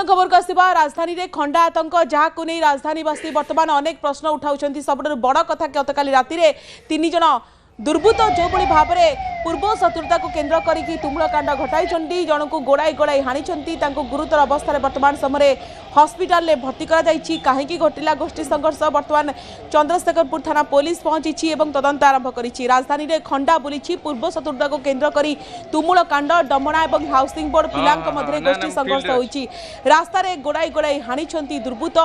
खबर को आसवा राजधानी रे खंडा आतंक जहाँ को नहीं राजधानीवासी बर्तमान अनेक प्रश्न उठाउछंती। सबुठ बड़ कथा गतकाली राति रे 3 जन दुर्बृत्त जो भाव में पूर्व शत्रुता को केन्द्र करी तुमुलकांड घटाई जन को गोड़ाई गोड़ाई हाणी गुरुतर अवस्था बर्तमान समय हस्पिटाल भर्ती कहीं घटिला गोष्ठी संघर्ष बर्तमान चंद्रशेखरपुर थाना पुलिस पहुंची और तदंत आरंभ करी। राजधानी में खंडा बुली पूर्व शत्रुता को केन्द्र करी तुमुलकांड डमणा और हाउसिंग बोर्ड पिला मध्य गोष्ठी संघर्ष होती। रास्तार गोड़ाई गोड़ाई हाणी दुर्बृत्त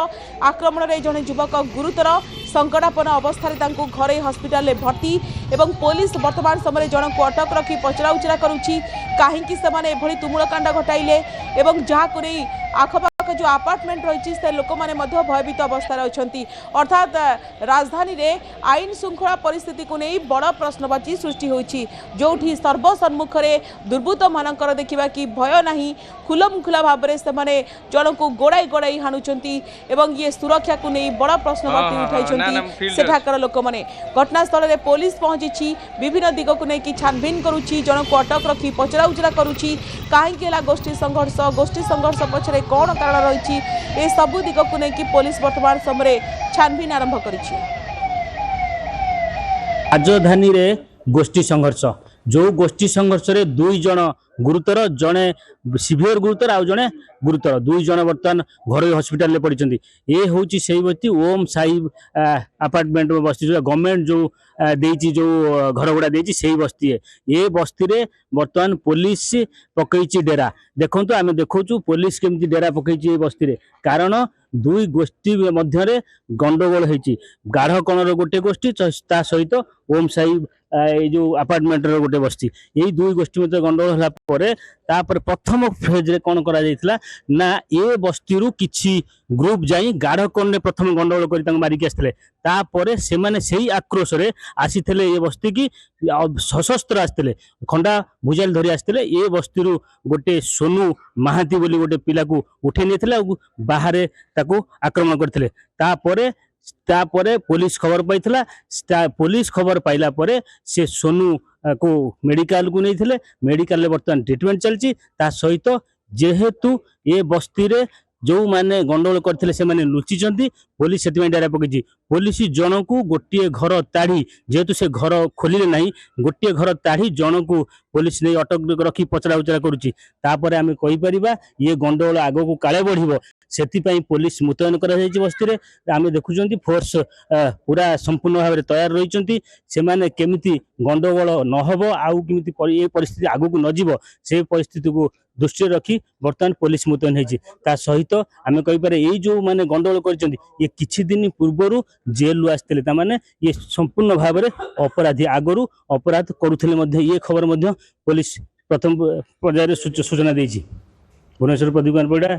आक्रमण में जड़े युवक गुरुतर संकटापन्न अवस्था घरे हस्पिटाल भर्ती एवं पुलिस वर्तमान समय जन को अटक रखी पचराउचरा करुच्ची कहीं तुमुलकांड घटाइले एवं जहाँ को नहीं आखपाख जो अपार्टमेंट रही से लोक मैंने भयभीत अवस्था अच्छा। अर्थात राजधानी रे आईन श्रृंखला परिस्थिति को नहीं बड़ प्रश्नवाची सृष्टि होती जो सर्वसम्मुख में दुर्बृत्त मानकर देखा कि भय नहीं खुलमखुला भाव में से जन को गोड़ाई गोड़ाई हाणुंट एवं ये सुरक्षा को नहीं बड़ प्रश्नवाची उठाई सेठाकर लोक मैंने घटनास्थल में पुलिस पहुंची विभिन्न दिग को लेकिन छानबीन करुच्ची जन को अटक रखी पचराउचरा करुच्ची कहीं गोष्ठी संघर्ष पछरे कौन कारण रही ए सबु दिग को लेकिन पुलिस वर्तमान समय छानबीन आरंभ करिछि। राजधानी रे गोष्ठी संघर्ष जो गोष्ठी संघर्ष रे 2 जन गुरुतर जड़े सीवियर गुरुतर आउ जड़े गुरुतर 2 जन बर्तमान घर हस्पिटाल पड़ते। ये हूँ से बस्ती ओम साई अपार्टमेंट में बस्ती जो गवर्नमेंट जो देती जो घर गुड़ा देती से बस्ती है। ये बस्ती रे बर्तमान पुलिस पकई डेरा देखु आम देखु पुलिस केमती डेरा पकई बस्ती रे कारण 2 गोष्ठी मध्य गंडगोल होती। गाढ़ कणर गोटे गोष्ठी ता सहित ओम साई ये जो अपार्टमेंट गोटे बस्ती यही 2 गोष्ठी मध्य गंडगोल होगा प्रथम फेज रे कौन करा जायतिला ना ये बस्ती रु किछि ग्रुप जाई गाढ़ कण प्रथम गंडगोल कर मारिक आसते तापर से माने सही आक्रोश रे आसीथिले ये बस्ती की सशस्त्र आसते खंडा भुजाल धरी आसते ये बस्ती रु गोटे सोनू महाती बोली गोटे पिला को उठे नहीं बाहर ताको आक्रमण करथिले तापरे पुलिस खबर पाइथिला पुलिस खबर पाइला परे से सोनू को मेडिकल को नहीं थिले मेडिकल बर्तमान ट्रीटमेंट चलची ता सहित जेहेतु ये बस्ती रे जो माने गंडगोल करथिले से माने लुचिचंती पुलिस सेति डेरा पकईची पुलिस जन को गोटे घर ताड़ी जेहेतु से घर खोलिले नहीं गोटे घर ताड़ी जन को पुलिस नहीं अटक रखी पचरा उचरा करुच्ची तापर आम कहीपर ये गंडगोल आग को काले बढ़ से पुलिस मुतयन कर बस्ती रे आम देखुं फोर्स पूरा संपूर्ण भाव में तैयार रही से माने केमिति गंडगोल नहब आउ केमिति ये परिस्थिति आगु को नजिब से परिस्थिति को दृष्टि रखी बर्तमान पुलिस मुतयन होती सहित आम कहीपर ये जो माने गंडगोल कर ये किछि दिन पूर्वर जेल आसते माने ये संपूर्ण भाव में अपराधी आगरू अपराध करुले ये खबर पुलिस प्रथम पर्यायर सूचना देछि। भुवनेश्वर प्रदीप परिड़ा।